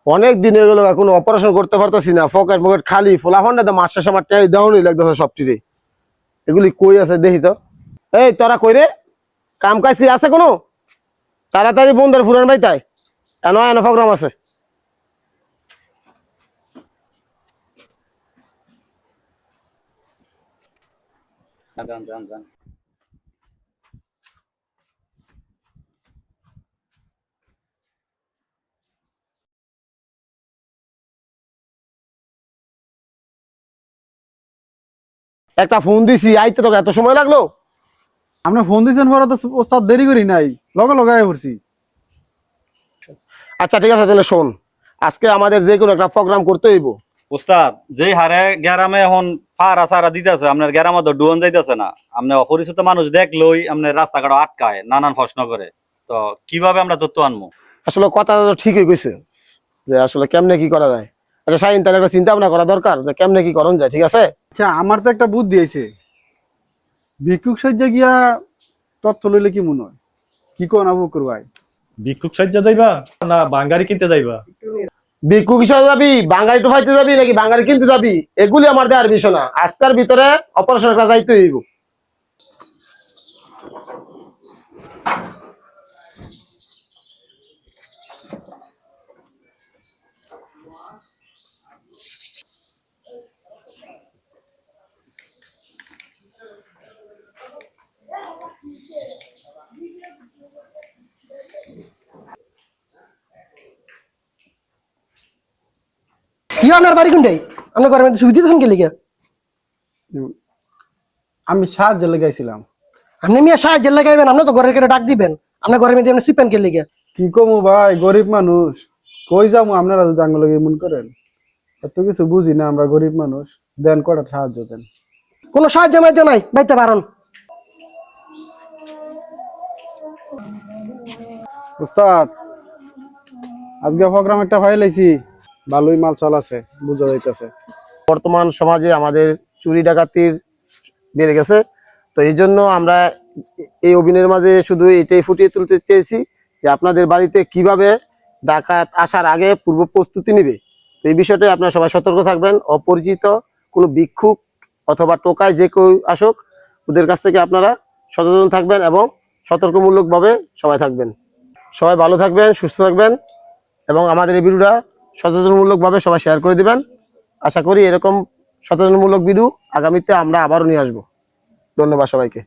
অনেক দিন হয়ে গেল এখন অপারেশন করতে পারতেছি না, পকেট পকেট খালি, ফোলাফান্ডা মাস শেষ আমার টাই দেওয়ানি লাগতেছে সবটিরে। এগুলি কই আছে দেখি তো। এই তোরা কই রে, কাম কাজ আছে কোনো? তাড়াতাড়ি বন্ধুর ফুরান ভাই তাই এনো এনো প্রোগ্রাম আছে। একটা ফোন দিছি আইতে তোকে এত সময় লাগলো? আপনি ফোন দিয়েছেন পরে তো ওস্তাদ দেরি করি নাই, লগে লগে আয়া পড়ছি। আচ্ছা ঠিক আছে তাহলে শোন, আজকে আমাদের যে কোনো একটা প্রোগ্রাম করতে হইব। উস্তাদ যেই হারে গ্যারামে এখন ফারা সারা দিতেছে, আপনার গ্যারামে তো ডুয়ন যাইতেছে না। আপনি অপরিচিত মানুষ দেখলেই আপনার রাস্তাঘাট আটকায়, নানান প্রশ্ন করে। তো কিভাবে আমরা তথ্য আনবো? আসলে কথা তো ঠিকই কইছে যে আসলে কেমনে কি করা যায়। আচ্ছা শাহিন, তাহলে একটা চিন্তা ভাবনা করা দরকার যে কেমনে কি করণ যায়, ঠিক আছে? আচ্ছা আমার তো একটা বুদ্ধি আছে, ভিক্ষুক সজ্জা গিয়া তথ্য লইলে কি মনে হয়, কি কোন আবু বকর ভাই? ভিক্ষুক সাজ্জা যাইবা না বাঙ্গারি কিনতে যাইবা? ভিক্ষুক হিসাবে যাবি, বাঙালি টোফাইতে যাবি নাকি বাঙালি কিনতে যাবি, এগুলি আমার দেওয়ার বিষয় না। আজকের ভিতরে অপারেশন একটা যাইতে হইব। কি আপনার বাড়ি কোনটাই? আপনার ঘরের মধ্যে সুবিধা তখন কে লিখে? আমি সাহায্য লেগাইছিলাম। আপনি মিয়া সাহায্যের লাগাইবেন, আপনি তো ঘরের কেটে ডাক দিবেন। আপনার ঘরের মধ্যে আপনি সুইপেন কে লিখে? কি কমু ভাই, গরিব মানুষ, কই যাবো? আপনারা যদি আঙ্গুল মন করেন, এত কিছু বুঝি না আমরা, গরিব মানুষ, দেন কটা সাহায্য দেন। কোনো সাহায্য মাধ্যম নাই, বাইতে পারেন। উস্তাদ আজকে প্রোগ্রাম একটা ফাইল আইছি, ভালোই মাল চল আছে, বুঝা যাইতেছে। বর্তমান সমাজে আমাদের চুরি ডাকাতির বেড়ে গেছে, তো এই জন্য আমরা এই অভিনয়ের মাঝে শুধু এটাই ফুটিয়ে তুলতে চেয়েছি যে আপনাদের বাড়িতে কিভাবে ডাকাত আসার আগে পূর্ব প্রস্তুতি নিবে। তো এই বিষয়টা আপনারা সবাই সতর্ক থাকবেন। অপরিচিত কোনো ভিক্ষুক অথবা টোকায় যে কেউ আসুক, ওদের কাছ থেকে আপনারা সচেতন থাকবেন এবং সতর্কমূলকভাবে সবাই থাকবেন। সবাই ভালো থাকবেন, সুস্থ থাকবেন এবং আমাদের এই ভিডিওটা সচেতনমূলকভাবে সবাই শেয়ার করে দিবেন। আশা করি এরকম সচেতনমূলক ভিডিও আগামীতে আমরা আবারও নিয়ে আসবো। ধন্যবাদ সবাইকে।